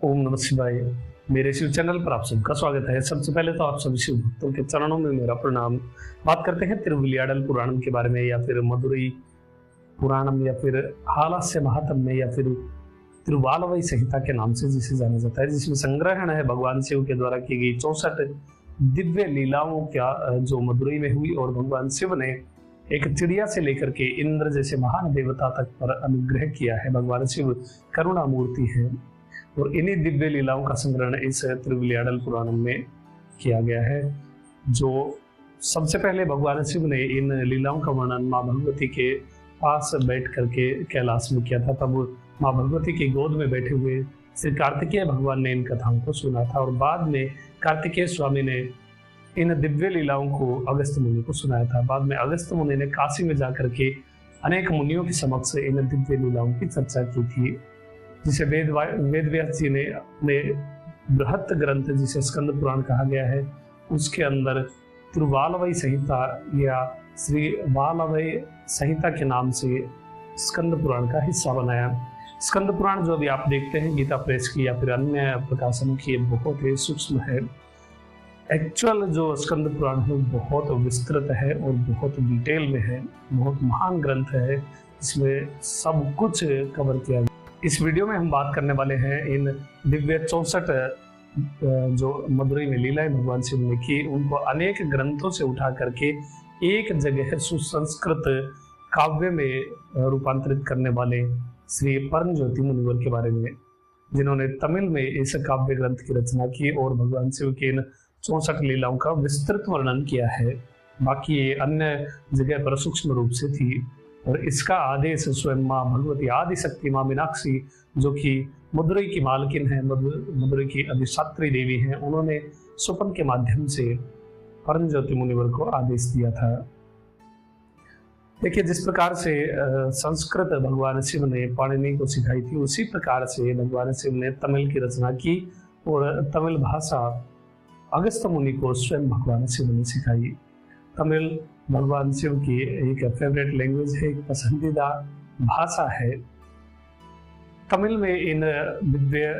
ओम नमः शिवाय। मेरे शिव चैनल पर आप सबका स्वागत है। सबसे पहले तो आप सभी शिव भक्तों के चरणों में मेरा प्रणाम। बात करते हैं तिरुविलियाडल पुराणम के बारे में, या फिर मदुरई पुराणम, या फिर हालास्य महात्म्य में, या फिर तिरुवालवई संहिता के नाम से जिसे जाना जाता है, जिसमें संग्रहण है भगवान शिव के द्वारा की गई 64 दिव्य लीलाओं का जो मदुरई में हुई। और भगवान शिव ने एक चिड़िया से लेकर के इंद्र जैसे महान देवता तक पर अनुग्रह किया है। भगवान शिव करुणा मूर्ति है और इन्हीं दिव्य लीलाओं का संग्रहण इस तिरुविलियाडल पुराणम में किया गया है। जो सबसे पहले भगवान शिव ने इन लीलाओं का वर्णन माँ भगवती के पास बैठ करके कैलाश में किया था। तब माँ भगवती की गोद में बैठे हुए श्री कार्तिकेय भगवान ने इन कथाओं को सुना था, और बाद में कार्तिकेय स्वामी ने इन दिव्य लीलाओं को अगस्त मुनि को सुनाया था। बाद में अगस्त मुनि ने काशी में जाकर के अनेक मुनियों के समक्ष इन दिव्य लीलाओं की चर्चा की थी, जिसे वेद व्यास जी ने अपने बृहत ग्रंथ जिसे स्कंद पुराण कहा गया है उसके अंदर तिरुवालवई संहिता या श्री वालवई संहिता के नाम से स्कंद पुराण का हिस्सा बनाया। स्कंद पुराण जो अभी आप देखते हैं गीता प्रेस की या फिर अन्य प्रकाशनों की, बहुत ही सूक्ष्म है। एक्चुअल जो स्कंद पुराण है बहुत विस्तृत है और बहुत डिटेल में है, बहुत महान ग्रंथ है, इसमें सब कुछ कवर किया गया। इस वीडियो में हम बात करने वाले हैं इन दिव्य 64 जो मदुरई में लीलाएं भगवान शिव ने की, उनको अनेक ग्रंथों से उठा करके एक जगह सुसंस्कृत काव्य में रूपांतरित करने वाले श्री परम ज्योति मुनिवर के बारे में, जिन्होंने तमिल में इस काव्य ग्रंथ की रचना की और भगवान शिव की इन 64 लीलाओं का विस्तृत वर्णन किया है। बाकी ये अन्य जगह पर सूक्ष्म रूप से थी, और इसका आदेश स्वयं माँ भगवती आदि शक्ति माँ मीनाक्षी, जो कि मदुरई की मालकिन है, मदुरई की अधिष्ठात्री देवी हैं, उन्होंने स्वप्न के माध्यम से परम ज्योति मुनिवर को आदेश दिया था। देखिए, जिस प्रकार से संस्कृत भगवान शिव ने पाणिनि को सिखाई थी, उसी प्रकार से भगवान शिव ने तमिल की रचना की, और तमिल भाषा अगस्त मुनि को स्वयं भगवान शिव ने सिखाई। तमिल भगवान शिव की एक फेवरेट लैंग्वेज है, एक पसंदीदा भाषा है। तमिल में इन दिव्य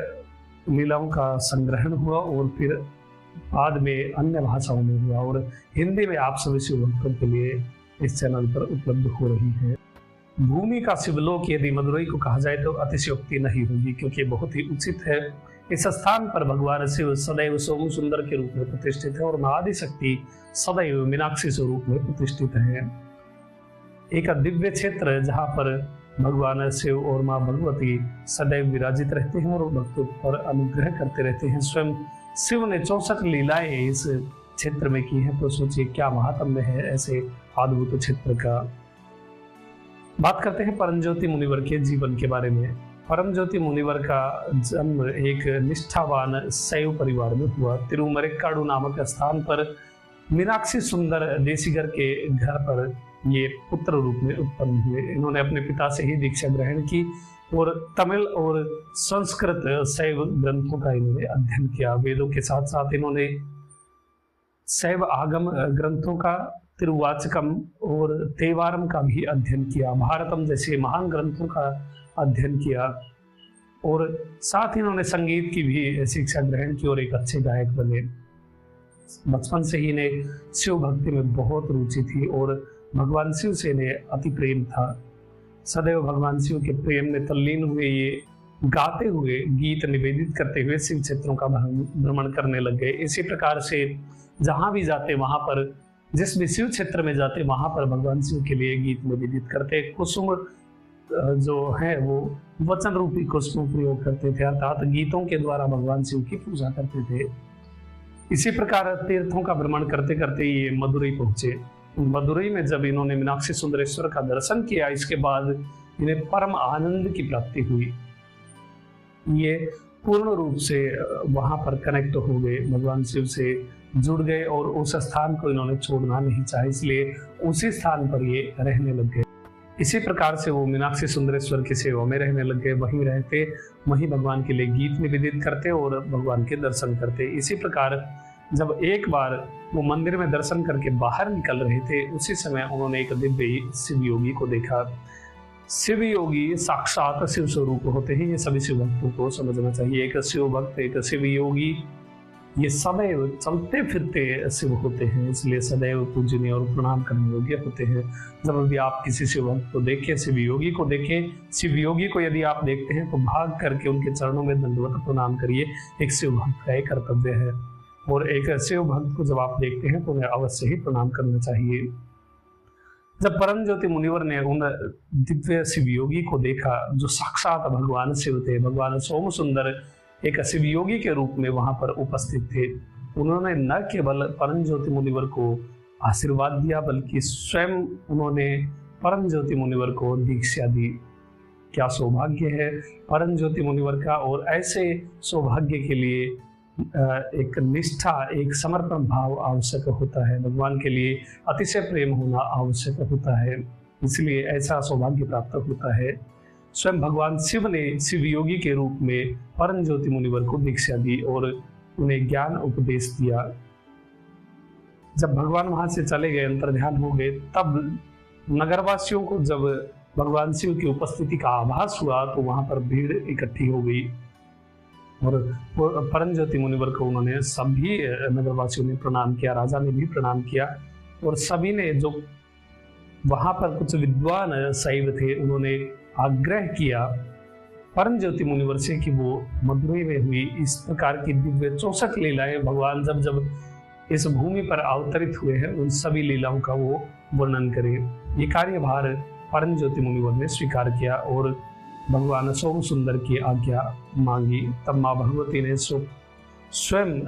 लीलाओं का संग्रहण हुआ और फिर बाद में अन्य भाषाओं में हुआ, और हिंदी में आप सभी शिव भक्तों के लिए इस चैनल पर उपलब्ध हो रही है। भूमि का शिवलोक यदि मदुरई को कहा जाए तो अतिशयोक्ति नहीं होगी, क्योंकि बहुत ही उचित है। इस स्थान पर भगवान शिव सदैव सोम सुंदर के रूप में प्रतिष्ठित है और मां आदि शक्ति सदैव मीनाक्षी स्वरूप में प्रतिष्ठित है। एक दिव्य क्षेत्र जहां पर भगवान शिव और मां भगवती सदैव विराजित रहते हैं और भक्तों पर अनुग्रह करते रहते हैं। स्वयं शिव ने 64 लीलाएं इस क्षेत्र में की हैं, तो सोचिए क्या महात्म्य है ऐसे अद्भुत क्षेत्र का। बात करते हैं परम ज्योति मुनिवर के जीवन के बारे में। परम ज्योति मुनिवर का जन्म एक निष्ठावान शैव परिवार में हुआ। तिरुमरेक्काडु नामक स्थान पर मीनाक्षी सुंदर देसीगर के घर पर ये पुत्र रूप में उत्पन्न हुए। इन्होंने अपने पिता से ही दीक्षा ग्रहण की और तमिल और संस्कृत शैव ग्रंथों का इन्होंने अध्ययन किया। वेदों के साथ साथ इन्होंने शैव आगम ग्रंथों का, तिरुवाचकम और तेवारम का भी अध्ययन किया। भारतम जैसे महान ग्रंथों का अध्ययन किया, और साथ ही इन्होंने संगीत की भी शिक्षा ग्रहण की और एक अच्छे गायक बने। बचपन से ही इन्हें शिव भक्ति में बहुत रुचि थी और भगवान शिव से इन्हें अति प्रेम था। सदैव भगवान शिव के प्रेम में तल्लीन हुए ये गाते हुए, गीत निवेदित करते हुए शिव क्षेत्रों का भ्रमण करने लग गए। इसी प्रकार से जहां भी जाते वहां पर, जिस भी शिव क्षेत्र में जाते वहां पर भगवान शिव के लिए गीत निवेदित करते। कुसुम जो है वो वचन रूपी कुसुम प्रयोग करते थे, अर्थात गीतों के द्वारा भगवान शिव की पूजा करते थे। इसी प्रकार तीर्थों का भ्रमण करते करते ये मदुरई पहुंचे। मदुरई में जब इन्होंने मीनाक्षी सुंदरेश्वर का दर्शन किया, इसके बाद इन्हें परम आनंद की प्राप्ति हुई। ये पूर्ण रूप से वहां पर कनेक्ट हो गए, भगवान शिव से जुड़ गए, और उस स्थान को इन्होंने छोड़ना नहीं चाहा, इसलिए उसी स्थान पर ये रहने लग गए। इसी प्रकार से वो मीनाक्षी सुंदरेश्वर की सेवा में रहने लग गए, वहीं रहते, वहीं भगवान के लिए गीत निवेदित करते और भगवान के दर्शन करते। इसी प्रकार जब एक बार वो मंदिर में दर्शन करके बाहर निकल रहे थे, उसी समय उन्होंने एक दिव्य शिव योगी को देखा। शिव योगी साक्षात शिव स्वरूप होते हैं, ये सभी शिव भक्तों को समझना चाहिए। एक शिव भक्त, एक शिव योगी, ये सदैव चलते फिरते शिव होते हैं, इसलिए सदैव पूजनीय और प्रणाम करने योग्य होते हैं। जब भी आप किसी शिव भक्त को देखें, शिव योगी को देखें, शिव योगी को यदि आप देखते हैं तो भाग करके उनके चरणों में दंडवत प्रणाम करिए, एक शिव भक्त का एक कर्तव्य है। और एक शिव भक्त को जब आप देखते हैं तो उन्हें अवश्य ही प्रणाम करना चाहिए। जब परम ज्योति मुनिवर ने उन दिव्य शिव योगी को देखा जो साक्षात भगवान शिव थे, भगवान सोम सुंदर एक शिव योगी के रूप में वहां पर उपस्थित थे, उन्होंने न केवल परम ज्योति मुनिवर को आशीर्वाद दिया बल्कि स्वयं उन्होंने परम ज्योति मुनिवर को दीक्षा दी। क्या सौभाग्य है परम ज्योति मुनिवर का। और ऐसे सौभाग्य के लिए एक निष्ठा, एक समर्पण भाव आवश्यक होता है, भगवान के लिए अतिशय प्रेम होना आवश्यक होता है, इसलिए ऐसा सौभाग्य प्राप्त होता है। स्वयं भगवान शिव ने शिव योगी के रूप में परम ज्योति मुनिवर को दीक्षा दी और उन्हें ज्ञान उपदेश दिया। जब भगवान वहां से चले गए, अंतर्ध्यान हो गए, तब नगरवासियों को जब भगवान शिव की उपस्थिति का आभास हुआ तो वहां पर भीड़ इकट्ठी हो गई और परम ज्योति मुनिवर को उन्होंने सभी नगरवासियों ने प्रणाम किया, राजा ने भी प्रणाम किया और सभी ने, जो वहां पर कुछ विद्वान शैव थे, उन्होंने आग्रह किया परम ज्योति मुनिवर से कि वो मदुरई में हुई इस प्रकार की दिव्य 64 लीलाएं भगवान जब जब इस भूमि पर अवतरित हुए हैं उन सभी लीलाओं का वो वर्णन करे। ये कार्यभार परम ज्योति मुनिवर ने स्वीकार किया और भगवान सोम सुंदर की आज्ञा मांगी। तब माँ भगवती ने स्वयं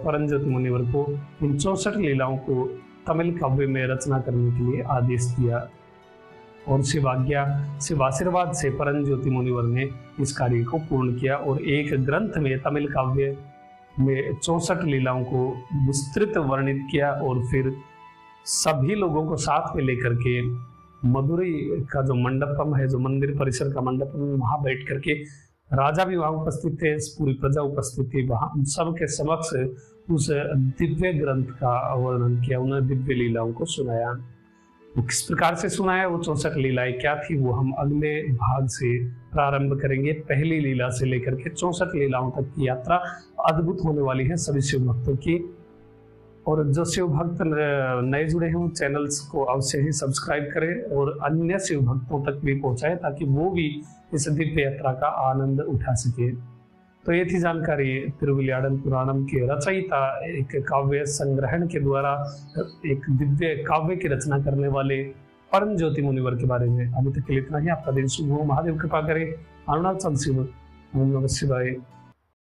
परम ज्योति मुनिवर को इन 64 लीलाओं को तमिल काव्य में रचना करने के लिए आदेश दिया और शिव आशीर्वाद से परम ज्योति मुनिवर ने इस कार्य को पूर्ण किया और एक ग्रंथ में तमिल काव्य में 64 लीलाओं को विस्तृत वर्णित किया और फिर सभी लोगों को साथ में लेकर के मदुरई का जो मंडपम है, जो मंदिर परिसर का मंडपम, वहां बैठ करके राजा भी वहां उपस्थित थे, पूरी प्रजा उपस्थित थी, वहां सबके समक्ष उस दिव्य ग्रंथ का वर्णन किया, उन्होंने दिव्य लीलाओं को सुनाया। वो किस प्रकार से सुनाया, वो 64 लीलाएं क्या थी, वो हम अगले भाग से प्रारंभ करेंगे। पहली लीला से लेकर के 64 लीलाओं तक की यात्रा अद्भुत होने वाली है सभी शिव भक्तों की। और जो शिव भक्त नए जुड़े हैं वो चैनल्स को अवश्य ही सब्सक्राइब करें और अन्य शिव भक्तों तक भी पहुंचाएं ताकि वो भी इस दिव्य यात्रा का आनंद उठा सके। तो ये थी जानकारी तिरुविलियाडन पुराणम के रचयिता, एक काव्य संग्रहण के द्वारा एक दिव्य काव्य की रचना करने वाले परम ज्योति मुनिवर के बारे में। अभी तक के लिए इतना ही। आपका दिन शुभ हो, महादेव कृपा करे। अरुणाचल शिव, ओम नमः शिवाय।